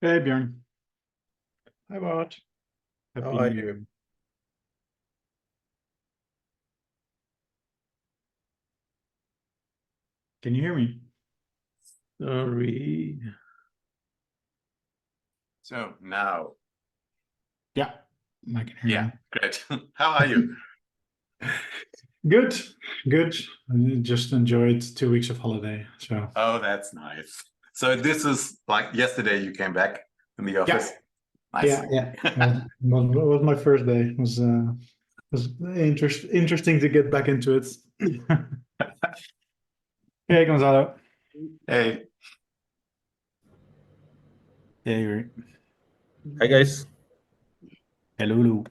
Hey Björn, Hi, Bart. How happy are New you? Year. Can you hear me? Sorry. So now, Yeah, I can hear yeah, great. How are you? you. Good, good. I just enjoyed 2 weeks of holiday. So Oh, that's nice. So this is like yesterday you came back in the yeah, office. Nice. yeah. Was my first day. Was interesting to get back into it. Hey Gonzalo. Hey, Hey Yuri. Hi, guys. Hello, Lulu.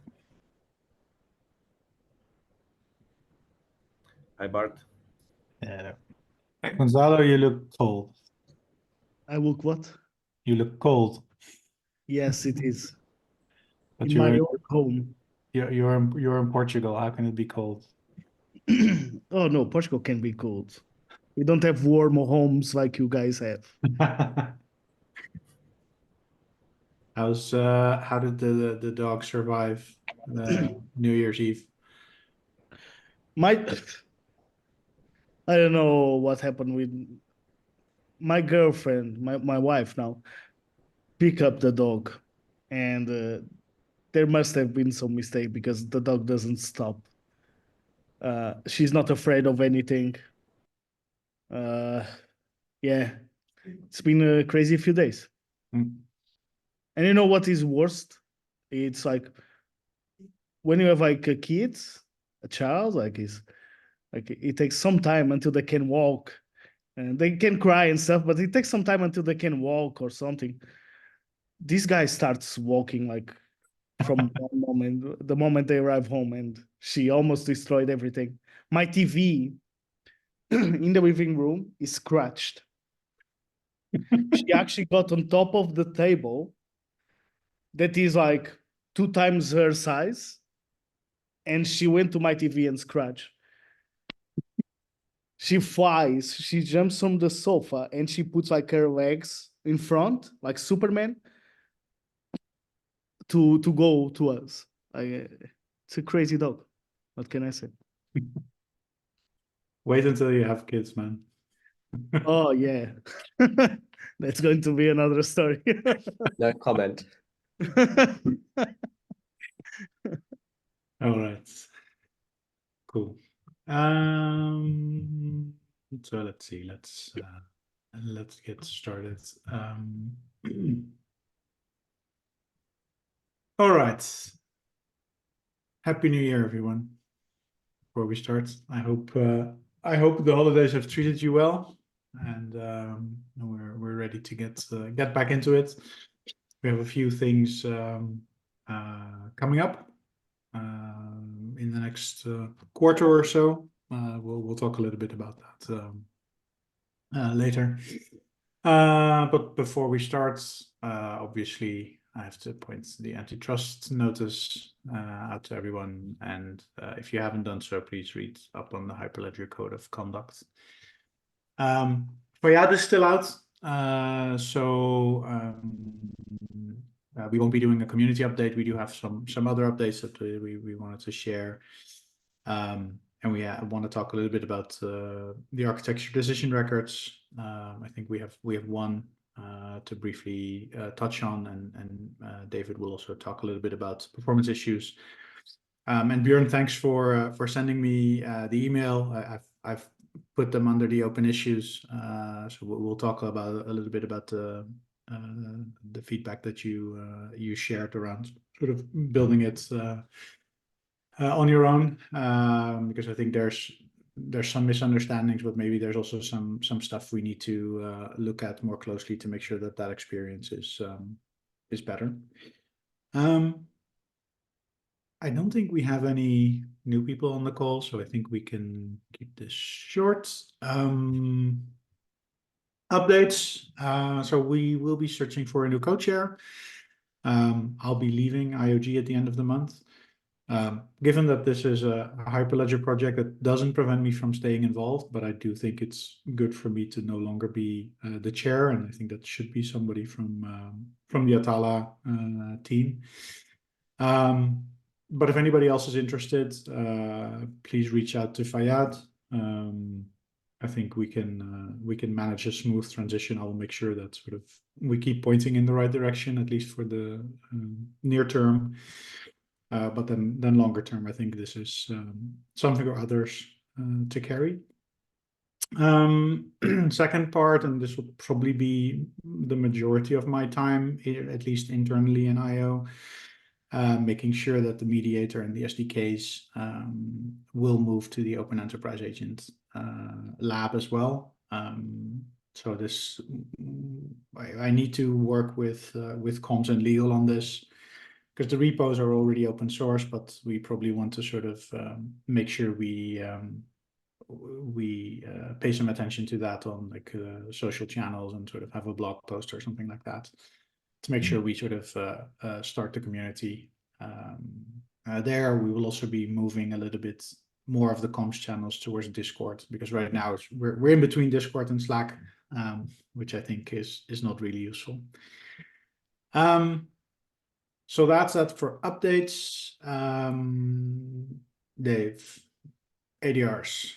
Hi, Bart. Hello. hey. Gonzalo, you look cold. I look what? You look cold, Yes, it is. but In my own home. you're in Portugal. How can it be cold? Oh no, Portugal can be cold. We don't have warm homes like you guys have. How did the dog survive New Year's Eve? My I don't know what happened with my girlfriend, my wife now, pick up the dog, and there must have been some mistake because the dog doesn't stop. She's not afraid of anything. Uh, yeah, it's been a crazy few days. Mm. And you know what is worst? It's like when you have like a child, like is like it takes some time until they can walk and they can cry and stuff, but it takes some time until they can walk or something. This guy starts walking like from one moment, the moment they arrive home, and she almost destroyed everything. My TV in the living room is scratched. She actually got on top of the table that is like 2 times her size, and she went to my TV and scratched. She flies, she jumps from the sofa, and she puts like her legs in front, like Superman, to go to us. It's a crazy dog. What can I say? Wait until you have kids, man. Oh yeah, that's going to be another story. No comment. All right. Cool. So let's see. Let's get started. All right. Happy New Year, everyone. Before we start, I hope the holidays have treated you well, and we're ready to get back into it. We have a few things coming up in the next quarter or so. We'll talk a little bit about that later. But before we start, obviously, I have to point the antitrust notice out to everyone. And if you haven't done so, please read up on the Hyperledger Code of Conduct. Fayad is still out. We won't be doing a community update. We do have some other updates that we wanted to share. And we want to talk a little bit about the architecture decision records. I think we have one to briefly touch on, and David will also talk a little bit about performance issues. And Björn, thanks for sending me the email. I've put them under the open issues, so we'll talk about a little bit about the feedback that you shared around sort of building it on your own, because I think there's some misunderstandings, but maybe there's also some stuff we need to look at more closely to make sure that experience is better. I don't think we have any new people on the call, so I think we can keep this short. Updates. So we will be searching for a new co-chair. I'll be leaving IOG at the end of the month. Given that this is a Hyperledger project, that doesn't prevent me from staying involved, but I do think it's good for me to no longer be the chair, and I think that should be somebody from the Atala team. But if anybody else is interested, please reach out to Fayad. I think we can manage a smooth transition. I will make sure that sort of we keep pointing in the right direction, at least for the near term. But then longer term, I think this is something for others to carry. Second part, and this will probably be the majority of my time, at least internally in IO, making sure that the mediator and the SDKs will move to the Open Enterprise Agent lab as well. So this, I need to work with comms and legal on this, because the repos are already open source, but we probably want to sort of make sure we pay some attention to that on like social channels and sort of have a blog post or something like that to make sure we sort of start the community there. We will also be moving a little bit more of the comms channels towards Discord, because right now we're in between Discord and Slack, which I think is not really useful. So that's that for updates. Dave, ADRs.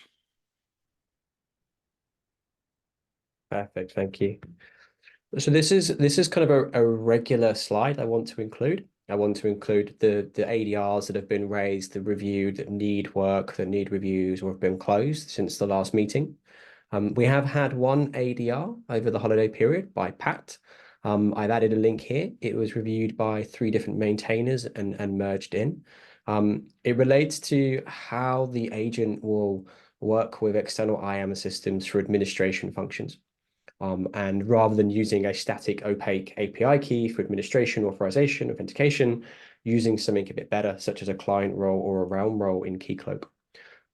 Perfect, thank you. So this is kind of a regular slide I want to include. I want to include the ADRs that have been raised, the reviewed, that need work, that need reviews, or have been closed since the last meeting. We have had one ADR over the holiday period by Pat. I've added a link here. It was reviewed by 3 different maintainers and merged in. It relates to how the agent will work with external IAM systems for administration functions. And rather than using a static opaque API key for administration, authorization, authentication, using something a bit better, such as a client role or a realm role in Keycloak.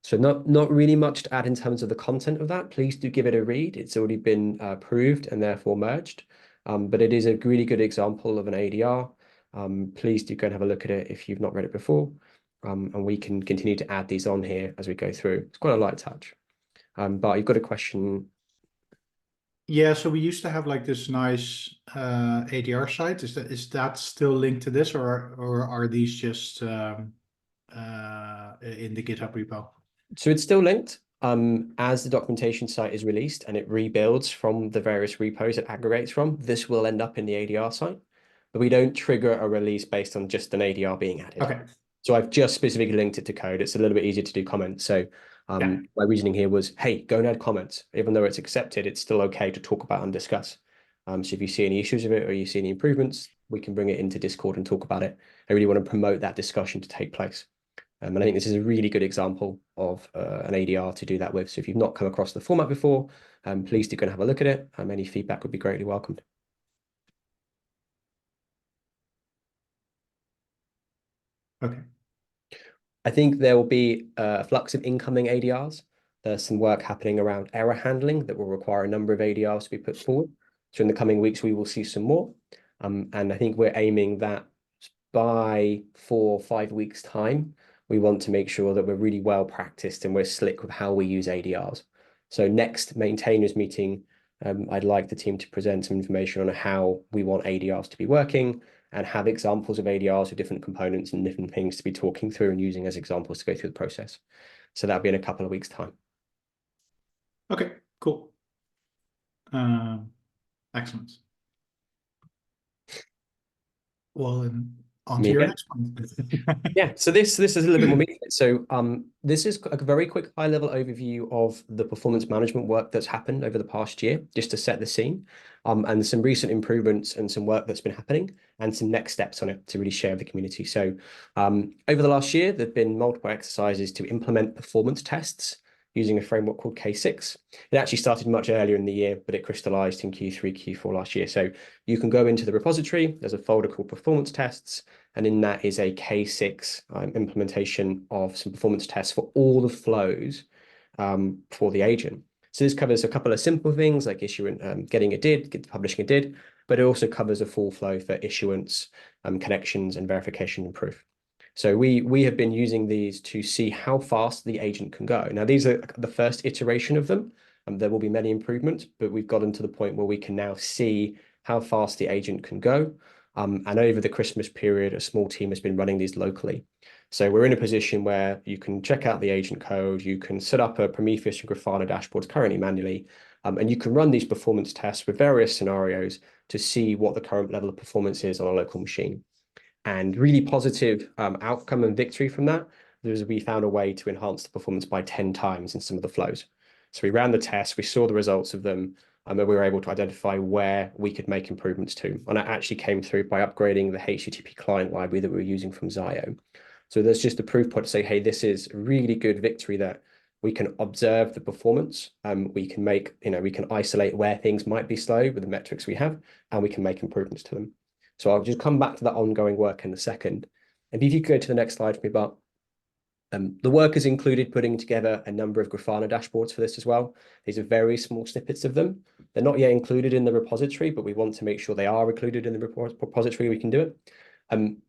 So not really much to add in terms of the content of that. Please do give it a read. It's already been approved and therefore merged. But it is a really good example of an ADR. Please do go and have a look at it if you've not read it before. And we can continue to add these on here as we go through. It's quite a light touch. But you've got a question. Yeah, so we used to have like this nice ADR site. Is that still linked to this, or are these just in the GitHub repo? So it's still linked. As the documentation site is released and it rebuilds from the various repos it aggregates from, this will end up in the ADR site. But we don't trigger a release based on just an ADR being added. Okay. So I've just specifically linked it to code. It's a little bit easier to do comments. So my reasoning here was, hey, go and add comments. Even though it's accepted, it's still okay to talk about and discuss. So if you see any issues with it or you see any improvements, we can bring it into Discord and talk about it. I really want to promote that discussion to take place. And I think this is a really good example of an ADR to do that with. So if you've not come across the format before, please do go and have a look at it. Any feedback would be greatly welcomed. Okay. I think there will be a flux of incoming ADRs. There's some work happening around error handling that will require a number of ADRs to be put forward. So in the coming weeks, we will see some more. And I think we're aiming that by 4 or 5 weeks' time, we want to make sure that we're really well practiced and we're slick with how we use ADRs. So next maintainers meeting, I'd like the team to present some information on how we want ADRs to be working and have examples of ADRs with different components and different things to be talking through and using as examples to go through the process. So that'll be in a couple of weeks' time. Okay, cool. Excellent. Well, on to your next one. Yeah, so this is a little bit more meaty. So this is a very quick high-level overview of the performance management work that's happened over the past year, just to set the scene, and some recent improvements and some work that's been happening and some next steps on it to really share with the community. So over the last year, there've been multiple exercises to implement performance tests using a framework called K6. It actually started much earlier in the year, but it crystallized in Q3, Q4 last year. So you can go into the repository, there's a folder called performance tests, and in that is a K6 implementation of some performance tests for all the flows for the agent. So this covers a couple of simple things like issuing, getting a DID, publishing a DID, but it also covers a full flow for issuance, connections, and verification and proof. So we have been using these to see how fast the agent can go. Now, these are the first iteration of them, and there will be many improvements, but we've gotten to the point where we can now see how fast the agent can go. And over the Christmas period, a small team has been running these locally. So we're in a position where you can check out the agent code, you can set up a Prometheus and Grafana dashboards currently manually, and you can run these performance tests with various scenarios to see what the current level of performance is on a local machine. And really positive outcome and victory from that is we found a way to enhance the performance by 10 times in some of the flows. So we ran the tests, we saw the results of them, and we were able to identify where we could make improvements to. And that actually came through by upgrading the HTTP client library that we were using from Zayo. So there's just a proof point to say, hey, this is a really good victory that we can observe the performance. We can make, we can isolate where things might be slow with the metrics we have, and we can make improvements to them. So I'll just come back to that ongoing work in a second. And if you could go to the next slide for me, Bart. The work has included putting together a number of Grafana dashboards for this as well. These are very small snippets of them. They're not yet included in the repository, but we want to make sure they are included in the repository. We can do it.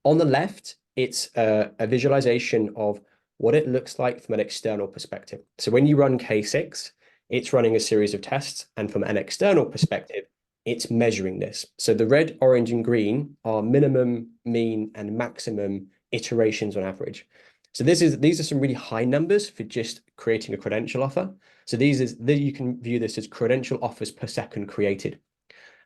On the left, it's a visualization of what it looks like from an external perspective. So when you run K6, it's running a series of tests. And from an external perspective, it's measuring this. So the red, orange, and green are minimum, mean, and maximum iterations on average. So these are some really high numbers for just creating a credential offer. So you can view this as credential offers per second created.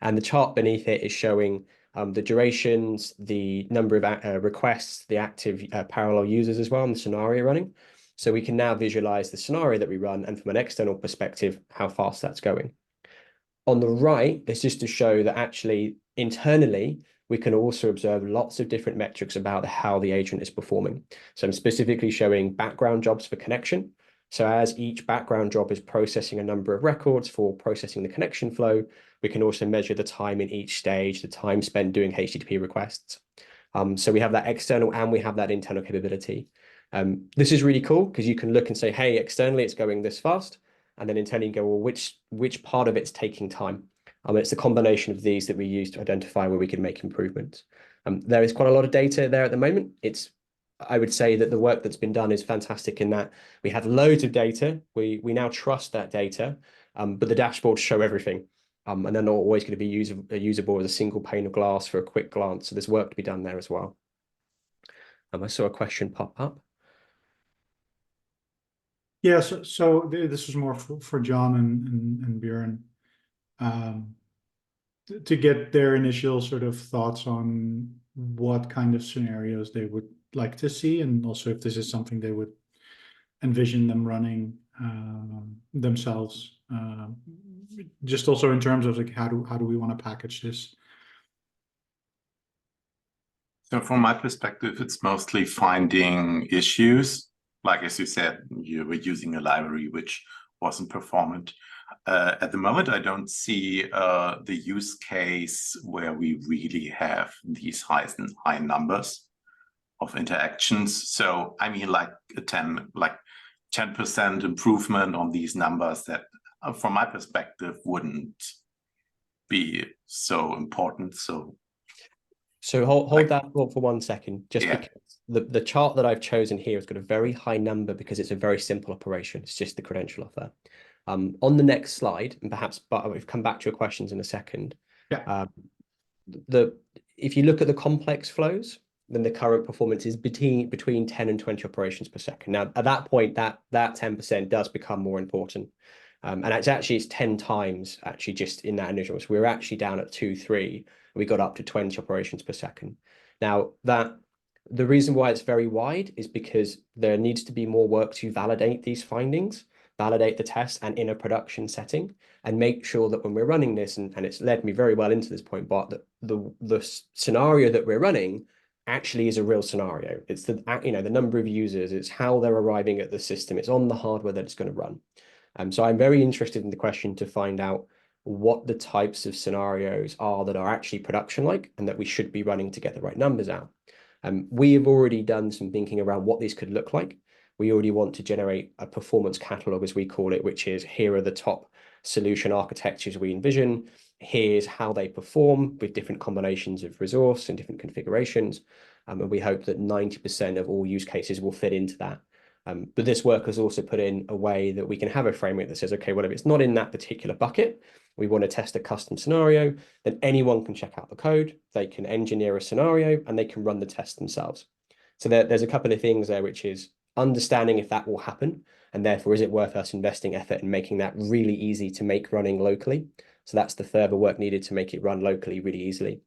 And the chart beneath it is showing the durations, the number of requests, the active parallel users as well, and the scenario running. So we can now visualize the scenario that we run, and from an external perspective, how fast that's going. On the right, it's just to show that actually internally, we can also observe lots of different metrics about how the agent is performing. So I'm specifically showing background jobs for connection. So as each background job is processing a number of records for processing the connection flow, we can also measure the time in each stage, the time spent doing HTTP requests. So we have that external and we have that internal capability. This is really cool because you can look and say, hey, externally it's going this fast. And then internally you go, well, which part of it's taking time? It's the combination of these that we use to identify where we can make improvements. There is quite a lot of data there at the moment. I would say that the work that's been done is fantastic in that we have loads of data. We now trust that data, but the dashboards show everything. And they're not always going to be usable as a single pane of glass for a quick glance. So there's work to be done there as well. I saw a question pop up. Yeah, so this was more for John and Björn. To get their initial sort of thoughts on what kind of scenarios they would like to see, and also if this is something they would envision them running themselves. Just also in terms of like how do we want to package this? So from my perspective, it's mostly finding issues. Like as you said, you were using a library which wasn't performant. At the moment, I don't see the use case where we really have these high numbers of interactions. So I mean, like 10% improvement on these numbers that, from my perspective, wouldn't be so important. So hold that thought for 1 second, just because the chart that I've chosen here has got a very high number because it's a very simple operation. It's just the credential offer. On the next slide, and perhaps, but we've come back to your questions in a second. Yeah. If you look at the complex flows, then the current performance is between 10 and 20 operations per second. Now, at that point, that 10% does become more important. And it's 10 times actually just in that initial. So we're actually down at 2-3. We got up to 20 operations per second. Now, the reason why it's very wide is because there needs to be more work to validate these findings, validate the test and in a production setting, and make sure that when we're running this, and it's led me very well into this point, but that the scenario that we're running actually is a real scenario. It's the number of users, it's how they're arriving at the system, it's on the hardware that it's going to run. So I'm very interested in the question to find out what the types of scenarios are that are actually production-like and that we should be running to get the right numbers out. We have already done some thinking around what these could look like. We already want to generate a performance catalog, as we call it, which is here are the top solution architectures we envision. Here's how they perform with different combinations of resource and different configurations. And we hope that 90% of all use cases will fit into that. But this work has also put in a way that we can have a framework that says, okay, well, if it's not in that particular bucket, we want to test a custom scenario, then anyone can check out the code, they can engineer a scenario, and they can run the test themselves. So there's a couple of things there, which is understanding if that will happen, and therefore is it worth us investing effort in making that really easy to make running locally. So that's the further work needed to make it run locally really easily.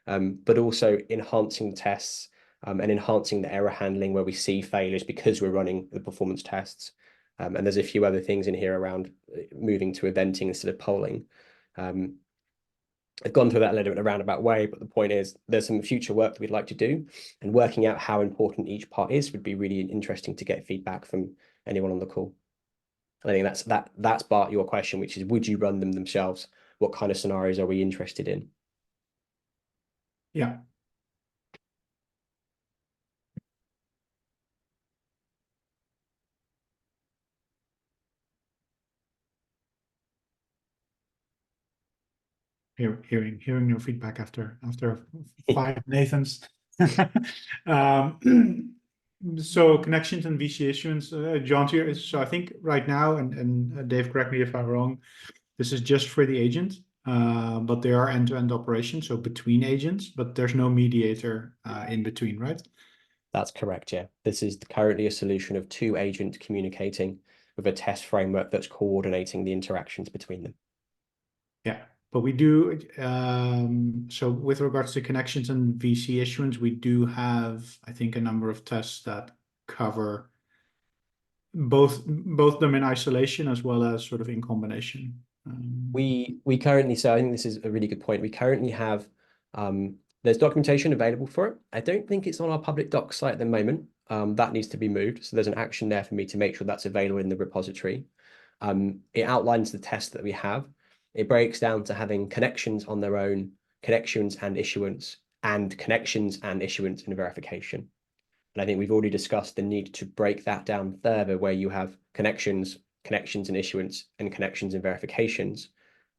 But also enhancing tests and enhancing the error handling where we see failures because we're running the performance tests. And there's a few other things in here around moving to eventing instead of polling. I've gone through that a little bit in a roundabout way, but the point is there's some future work that we'd like to do, and working out how important each part is would be really interesting to get feedback from anyone on the call. I think that's Bart, your question, which is, would you run them themselves? What kind of scenarios are we interested in? Yeah. Hearing your feedback after 5 Nathans. So connections and VC issuance, John here. So I think right now, and Dave, correct me if I'm wrong, this is just for the agent, but they are end-to-end operations, so between agents, but there's no mediator in between, right? That's correct, yeah. This is currently a solution of 2 agents communicating with a test framework that's coordinating the interactions between them. Yeah, but we do, so with regards to connections and VC issuance, we do have, I think, a number of tests that cover both them in isolation as well as sort of in combination. We currently, so I think this is a really good point. We currently have, there's documentation available for it. I don't think it's on our public docs site at the moment. That needs to be moved. So there's an action there for me to make sure that's available in the repository. It outlines the test that we have. It breaks down to having connections on their own, connections and issuance, and connections and issuance and verification. And I think we've already discussed the need to break that down further, where you have connections and issuance, and connections and verifications,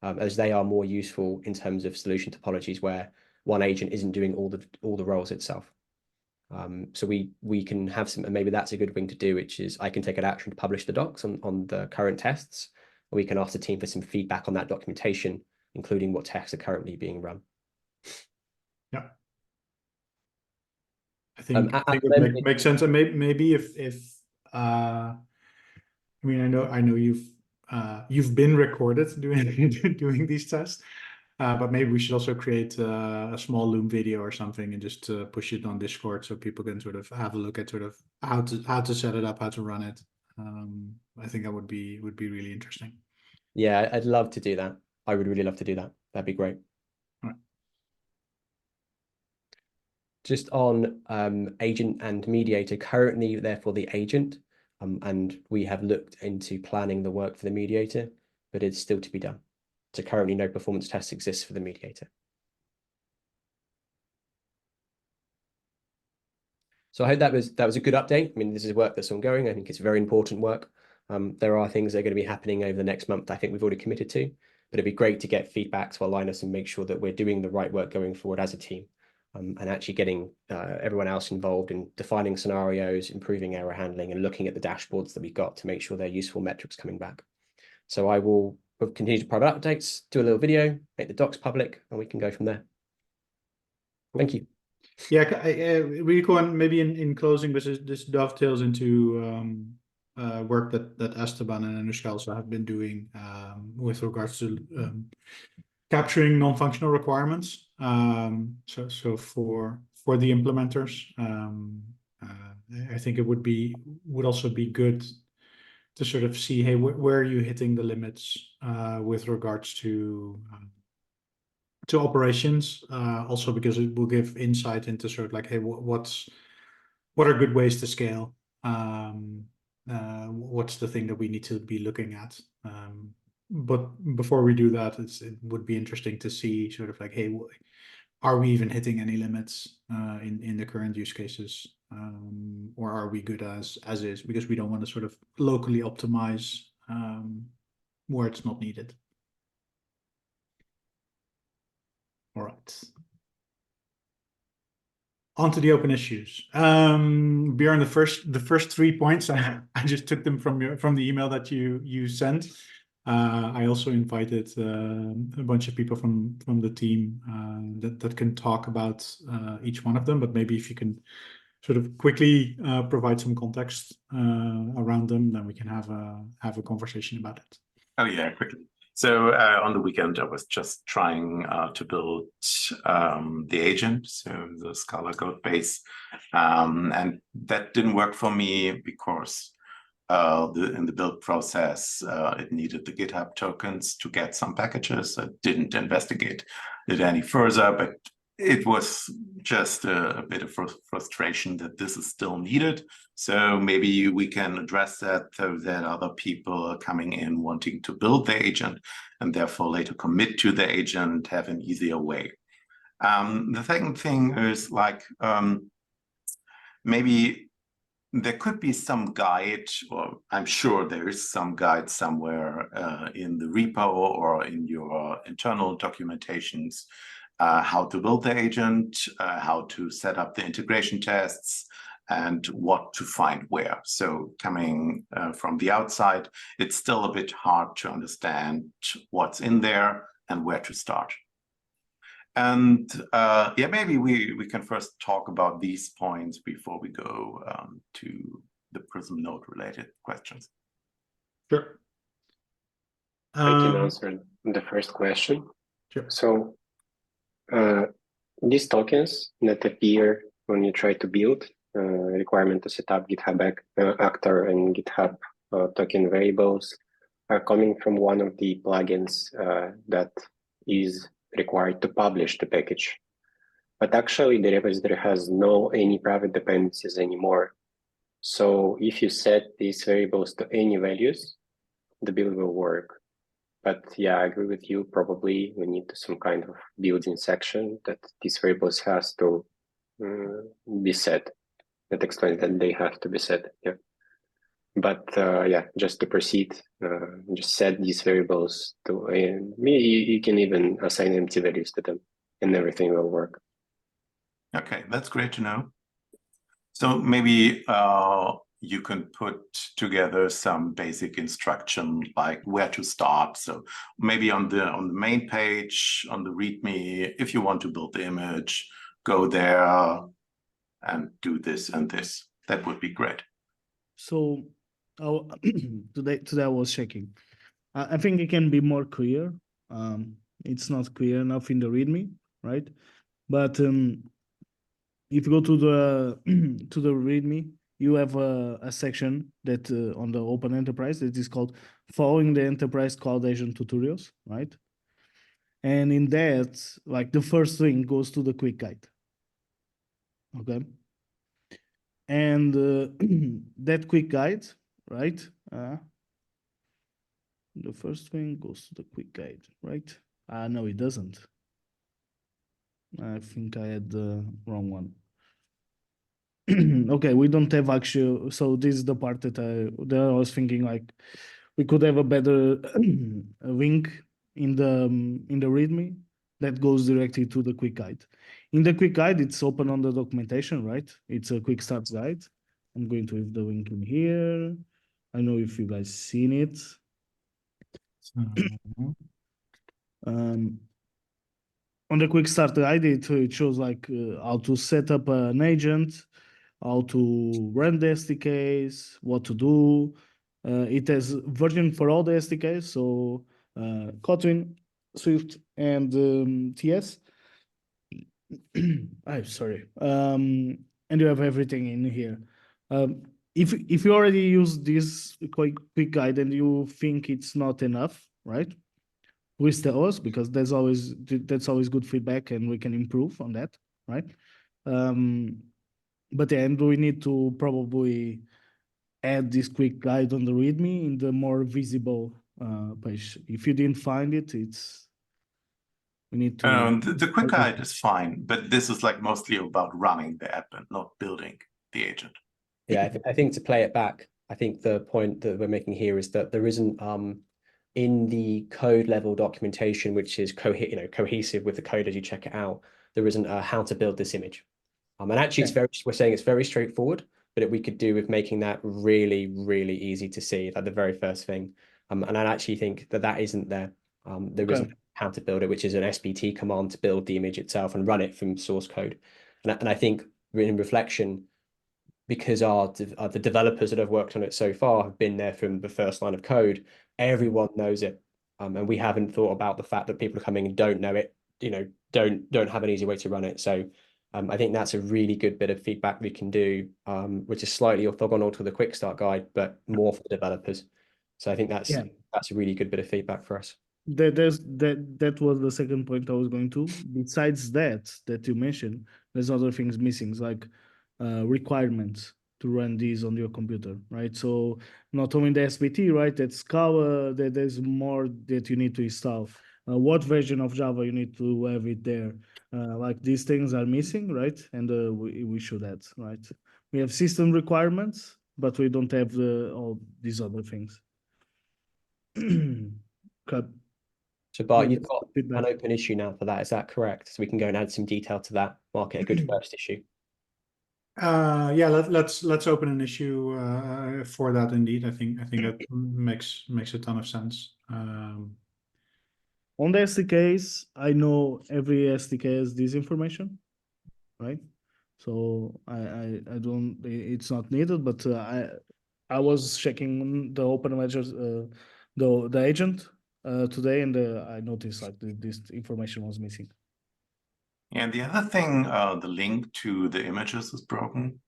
as they are more useful in terms of solution topologies where one agent isn't doing all the roles itself. So we can have some, and maybe that's a good thing to do, which is I can take an action to publish the docs on the current tests. We can ask the team for some feedback on that documentation, including what tests are currently being run. Yeah. I think it makes sense. And maybe if I mean, I know you've been recorded doing these tests, but maybe we should also create a small Loom video or something and just push it on Discord so people can sort of have a look at sort of how to set it up, how to run it. I think that would be really interesting. Yeah, I'd love to do that. I would really love to do that. That'd be great. All right. Just on agent and mediator, currently therefore the agent, and we have looked into planning the work for the mediator, but it's still to be done. So currently no performance test exists for the mediator. So I hope that was a good update. I mean, this is work that's ongoing. I think it's very important work. There are things that are going to be happening over the next month I think we've already committed to, but it'd be great to get feedback to align us and make sure that we're doing the right work going forward as a team, and actually getting everyone else involved in defining scenarios, improving error handling, and looking at the dashboards that we've got to make sure they're useful metrics coming back. So I will continue to private updates, do a little video, make the docs public, and we can go from there. Thank you. Yeah, really cool. And maybe in closing, this dovetails into work that Esteban and Anushka also have been doing with regards to capturing non-functional requirements. So for the implementers, I think it would also be good to sort of see, hey, where are you hitting the limits with regards to operations, also because it will give insight into sort of like, hey, what are good ways to scale? What's the thing that we need to be looking at? But before we do that, it would be interesting to see sort of like, hey, are we even hitting any limits in the current use cases, or are we good as is? Because we don't want to sort of locally optimize where it's not needed. All right. onto the open issues. Bjorn, the first 3 points, I just took them from the email that you sent. I also invited a bunch of people from the team that can talk about each one of them. But maybe if you can sort of quickly provide some context around them, then we can have a conversation about it. Oh yeah, quickly. So on the weekend, I was just trying to build the agent, so the Scala code base, and that didn't work for me because in the build process, it needed the GitHub tokens to get some packages. I didn't investigate it any further, but it was just a bit of frustration that this is still needed. So maybe we can address that so that other people are coming in wanting to build the agent and therefore later commit to the agent have an easier way. The second thing is like maybe there could be some guide, or I'm sure there is some guide somewhere in the repo or in your internal documentations, how to build the agent, how to set up the integration tests, and what to find where. So coming from the outside, it's still a bit hard to understand what's in there and where to start. And yeah, maybe we can first talk about these points before we go to the Prism node related questions. Sure. I can answer the first question. Sure. So these tokens that appear when you try to build, requirement to set up GitHub actor and GitHub token variables are coming from one of the plugins that is required to publish the package. But actually the repository has no any private dependencies anymore. So if you set these variables to any values, the build will work. But yeah, I agree with you. Probably we need some kind of building section that these variables has to be set. That explains that they have to be set. Yeah. But yeah, just to proceed, just set these variables to, you can even assign empty values to them and everything will work. Okay, that's great to know. So maybe you can put together some basic instruction like where to start. So maybe on the main page, on the README, if you want to build the image, go there and do this and this. That would be great. So today I was checking. I think it can be more clear. It's not clear enough in the README, right? But if you go to the README, you have a section that on the Open Enterprise that is called Following the Enterprise Cloud Agent Tutorials, right? And in that, like the first thing goes to the quick guide. Okay. And that quick guide, right? The first thing goes to the quick guide, right? No, it doesn't. I think I had the wrong one. Okay, we don't have actual. So this is the part that I was thinking like we could have a better link in the README that goes directly to the quick guide. In the quick guide, it's open on the documentation, right? It's a quick start guide. I'm going to leave the link in here. I know if you guys seen it. On the quick start guide, it shows like how to set up an agent, how to run the SDKs, what to do. It has version for all the SDKs, so Kotlin, Swift, and TS. I'm sorry. And you have everything in here. If you already use this quick guide and you think it's not enough, right? Please tell us, because that's always good feedback and we can improve on that, right? But then we need to probably add this quick guide on the README in the more visible page. If you didn't find it, we need to. The quick guide is fine, but this is like mostly about running the app and not building the agent. Yeah, I think to play it back, I think the point that we're making here is that there isn't in the code level documentation, which is cohesive with the code as you check it out, there isn't a how to build this image. And actually, we're saying it's very straightforward, but we could do with making that really, really easy to see, like the very first thing. And I actually think that isn't there. There isn't how to build it, which is an SBT command to build the image itself and run it from source code. And I think in reflection, because the developers that have worked on it so far have been there from the first line of code, everyone knows it. And we haven't thought about the fact that people are coming and don't know it, don't have an easy way to run it. So I think that's a really good bit of feedback we can do, which is slightly orthogonal to the quick start guide, but more for the developers. So I think that's a really good bit of feedback for us. That was the second point I was going to. Besides that you mentioned, there's other things missing, like requirements to run these on your computer, right? So not only the SBT, right? That's Scala, there's more that you need to install. What version of Java you need to have it there? Like these things are missing, right? And we should add, right? We have system requirements, but we don't have all these other things. So Bart, you've got an open issue now for that, is that correct? So we can go and add some detail to that, mark it a good first issue. Yeah, let's open an issue for that indeed. I think that makes a ton of sense. On the SDKs, I know every SDK has this information, right? So I don't, it's not needed, but I was checking the open measures, the agent today, and I noticed like this information was missing. And the other thing, the link to the images is broken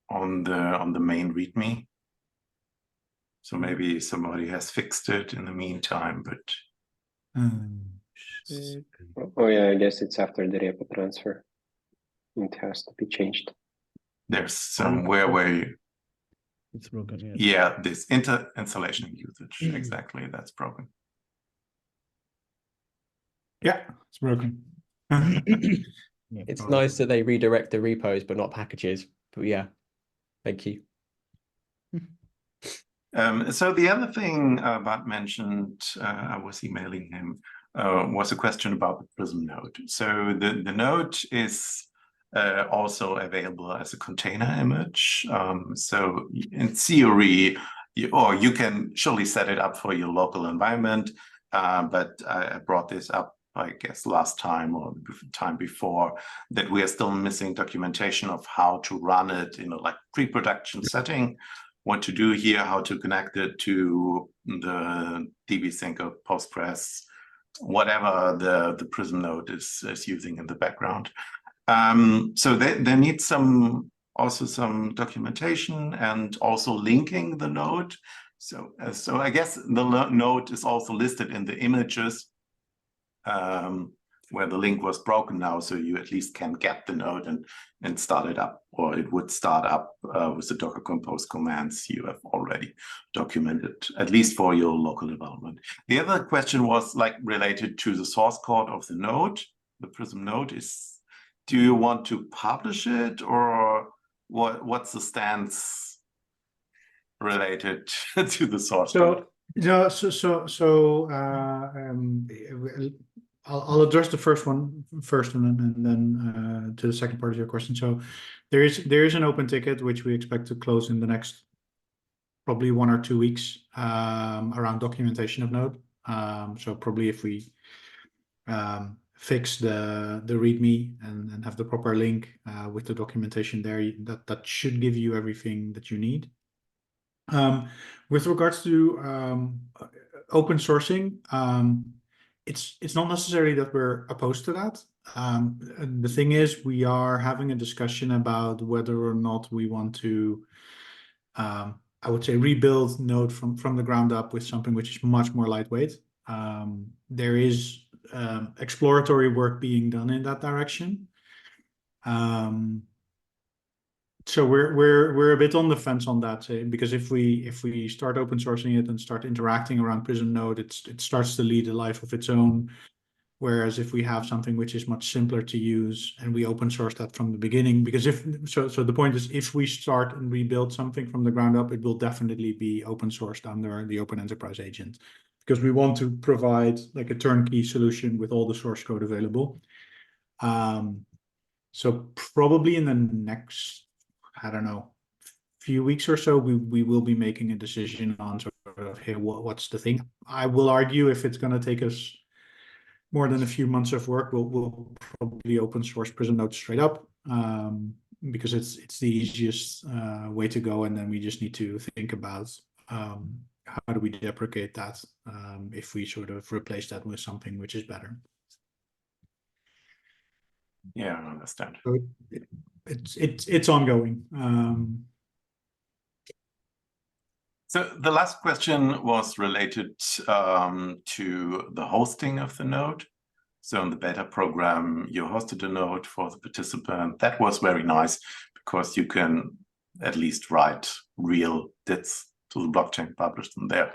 on the main README. So maybe somebody has fixed it in the meantime, but oh yeah, I guess it's after the repo transfer. It has to be changed. There's somewhere where it's broken. Yes. Yeah, this installation usage, exactly, that's broken. Yeah, it's broken. It's nice that they redirect the repos, but not packages. But yeah, thank you. So the other thing Bart mentioned, I was emailing him, was a question about the Prism node. So the node is also available as a container image. So in theory, you can surely set it up for your local environment, but I brought this up, I guess, last time or the time before, that we are still missing documentation of how to run it in a pre-production setting, what to do here, how to connect it to the DB-Sync or Postgres, whatever the Prism node is using in the background. So there needs also some documentation and also linking the node. So I guess the node is also listed in the images where the link was broken now, so you at least can get the node and start it up, or it would start up with the Docker Compose commands you have already documented, at least for your local development. The other question was related to the source code of the node, the Prism node. Do you want to publish it, or what's the stance related to the source code? I'll address the first one first, and then to the second part of your question. So there is an open ticket which we expect to close in the next probably 1 or 2 weeks around documentation of Node. So probably if we fix the README and have the proper link with the documentation there, that should give you everything that you need. With regards to open sourcing, it's not necessarily that we're opposed to that. The thing is, we are having a discussion about whether or not we want to, I would say, rebuild Node from the ground up with something which is much more lightweight. There is exploratory work being done in that direction. So we're a bit on the fence on that, because if we start open sourcing it and start interacting around Prism Node, it starts to lead a life of its own. Whereas if we have something which is much simpler to use and we open source that from the beginning, because so the point is, if we start and rebuild something from the ground up, it will definitely be open sourced under the Open Enterprise Agent, because we want to provide a turnkey solution with all the source code available. So probably in the next, I don't know, few weeks or so, we will be making a decision on sort of, hey, what's the thing? I will argue if it's going to take us more than a few months of work, we'll probably open source Prism Node straight up, because it's the easiest way to go, and then we just need to think about how do we deprecate that if we sort of replace that with something which is better. Yeah, I understand. So it's ongoing. So the last question was related to the hosting of the node. So in the beta program, you hosted a node for the participant. That was very nice because you can at least write real DITs to the blockchain, publish them there.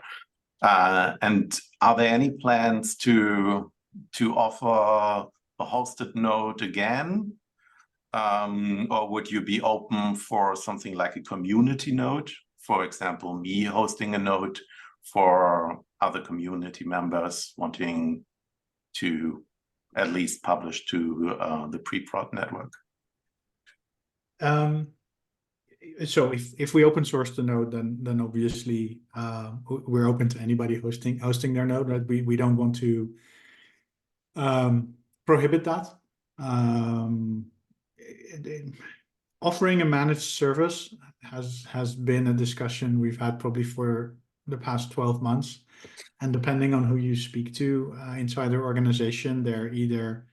And are there any plans to offer a hosted node again? Or would you be open for something like a community node? For example, me hosting a node for other community members wanting to at least publish to the pre-prod network. So if we open source the node, then obviously we're open to anybody hosting their node. Right? We don't want to prohibit that. Offering a managed service has been a discussion we've had probably for the past 12 months. And depending on who you speak to inside their organization, they're either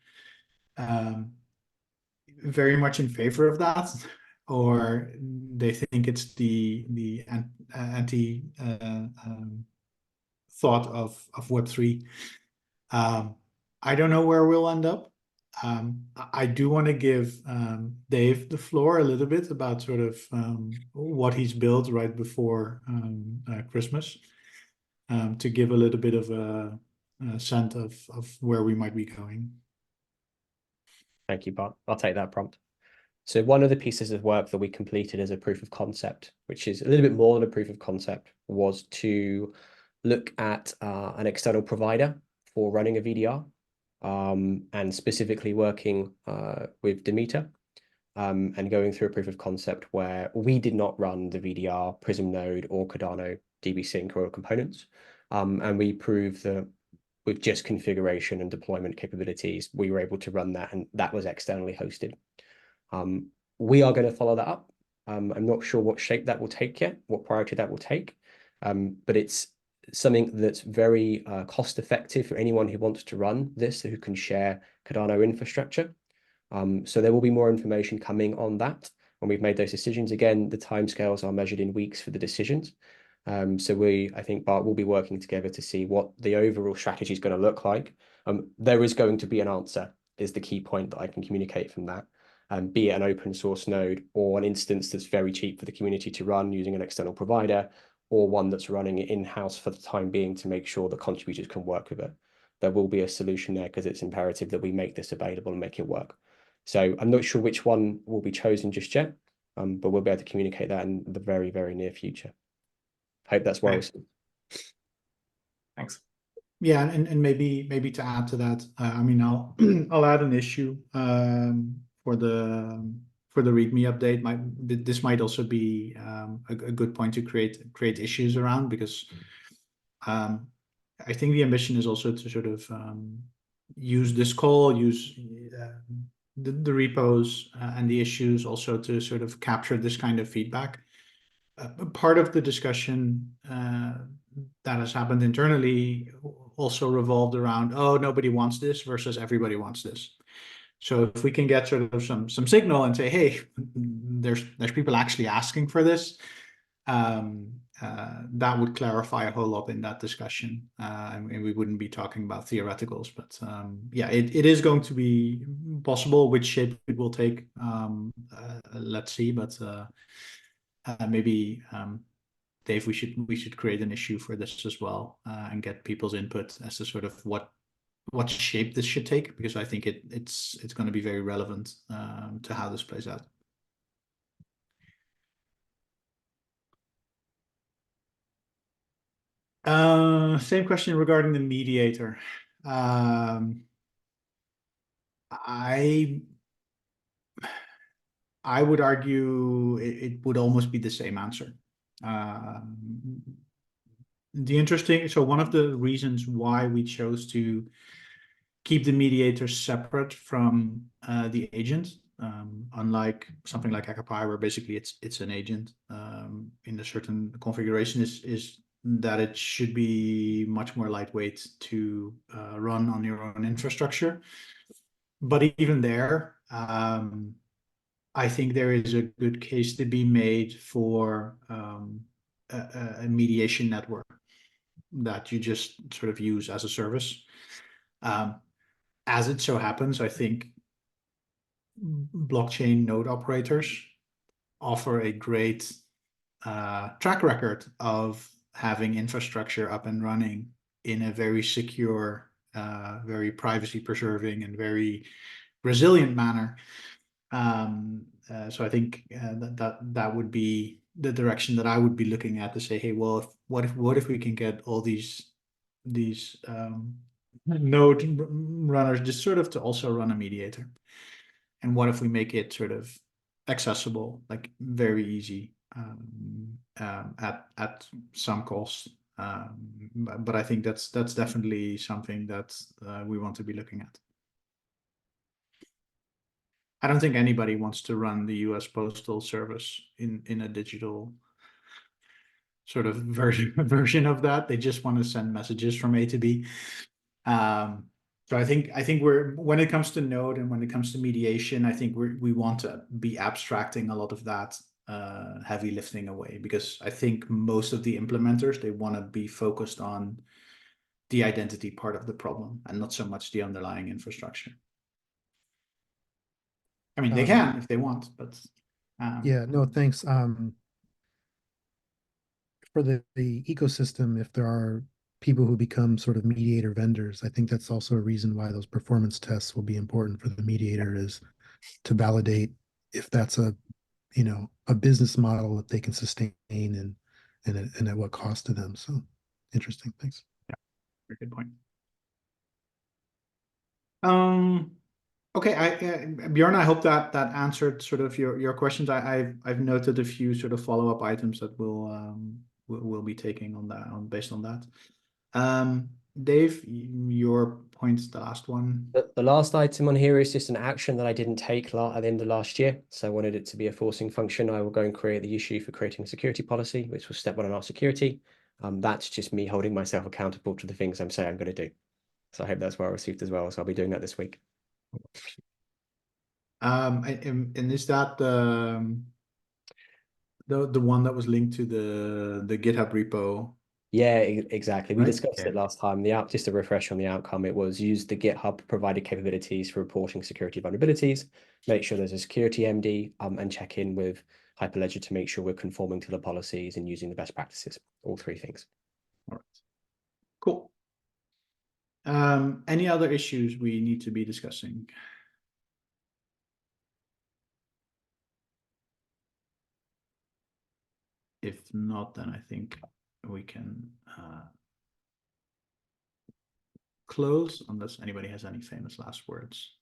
very much in favor of that, or they think it's the anti thought of Web3. I don't know where we'll end up. I do want to give Dave the floor a little bit about sort of what he's built right before Christmas, to give a little bit of a sense of where we might be going. Thank you, Bart. I'll take that prompt. So one of the pieces of work that we completed as a proof of concept, which is a little bit more than a proof of concept, was to look at an external provider for running a VDR, and specifically working with Demeter, and going through a proof of concept where we did not run the VDR, Prism Node, or Cardano DB Sync or components, and we proved that with just configuration and deployment capabilities, we were able to run that, and that was externally hosted. We are going to follow that up. I'm not sure what shape that will take yet, what priority that will take, but it's something that's very cost effective for anyone who wants to run this, who can share Cardano infrastructure. So there will be more information coming on that when we've made those decisions. Again, the timescales are measured in weeks for the decisions. So I think Bart will be working together to see what the overall strategy is going to look like. There is going to be an answer, is the key point that I can communicate from that. Be it an open source node or an instance that's very cheap for the community to run using an external provider, or one that's running it in-house for the time being to make sure the contributors can work with it. There will be a solution there because it's imperative that we make this available and make it work. So I'm not sure which one will be chosen just yet, but we'll be able to communicate that in the very, very near future. Hope that's well. Thanks. Yeah, and maybe to add to that, I mean, I'll add an issue for the README update. This might also be a good point to create issues around, because I think the ambition is also to sort of use this call, use the repos and the issues also to sort of capture this kind of feedback. Part of the discussion that has happened internally also revolved around, oh, nobody wants this versus everybody wants this. So if we can get sort of some signal and say, hey, there's people actually asking for this, that would clarify a whole lot in that discussion. And we wouldn't be talking about theoreticals, but yeah, it is going to be possible. Which shape it will take, let's see. But maybe Dave, we should create an issue for this as well, and get people's input as to sort of what shape this should take, because I think it's going to be very relevant to how this plays out. Same question regarding the mediator. I I would argue it would almost be the same answer. So one of the reasons why we chose to keep the mediator separate from the agent, unlike something like Akapai, where basically it's an agent in a certain configuration, is that it should be much more lightweight to run on your own infrastructure. But even there, I think there is a good case to be made for a mediation network that you just sort of use as a service. As it so happens, I think blockchain node operators offer a great track record of having infrastructure up and running in a very secure, very privacy preserving, and very resilient manner. So I think that would be the direction that I would be looking at, to say, hey, well, what if we can get all these node runners just sort of to also run a mediator, and what if we make it sort of accessible, like very easy, at some cost. But I think that's definitely something that we want to be looking at. I don't think anybody wants to run the US Postal Service in a digital sort of version of that. They just want to send messages from A to B. So I think when it comes to node and when it comes to mediation, I think we want to be abstracting a lot of that heavy lifting away, because I think most of the implementers, they want to be focused on the identity part of the problem and not so much the underlying infrastructure. I mean, they can if they want, but yeah, no, thanks. For the ecosystem, if there are people who become sort of mediator vendors, I think that's also a reason why those performance tests will be important for the mediator, is to validate if that's a business model that they can sustain and at what cost to them. So interesting. Thanks. Yeah, very good point. Okay, Bjorn, I hope that answered sort of your questions. I've noted a few sort of follow-up items that we'll be taking on that, based on that. Dave, your point's the last one. The last item on here is just an action that I didn't take at the end of last year. So I wanted it to be a forcing function. I will go and create the issue for creating a security policy, which was step 1 in our security. That's just me holding myself accountable to the things I'm saying I'm going to do. So I hope that's well received as well. So I'll be doing that this week. And is that the one that was linked to the GitHub repo? Yeah, exactly. We Right? discussed it last time. Just a refresh on the outcome, it was use the GitHub provided capabilities for reporting security vulnerabilities, make sure there's a security MD, and check in with Hyperledger to make sure we're conforming to the policies and using the best practices. All 3 things. All right. Cool. Any other issues we need to be discussing? If not, then I think we can close, unless anybody has any famous last words.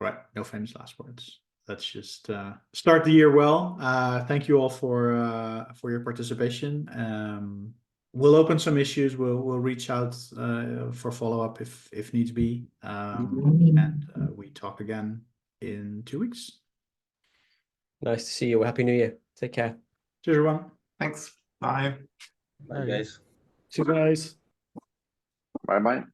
All right, no famous last words. Let's just start the year well. Thank you all for your participation. We'll open some issues. We'll reach out for follow-up if needs be. And we talk again in 2 weeks. Nice to see you. Happy New Year. Take care. Cheers, everyone. Thanks. Bye. Bye, guys. See you guys. Bye-bye.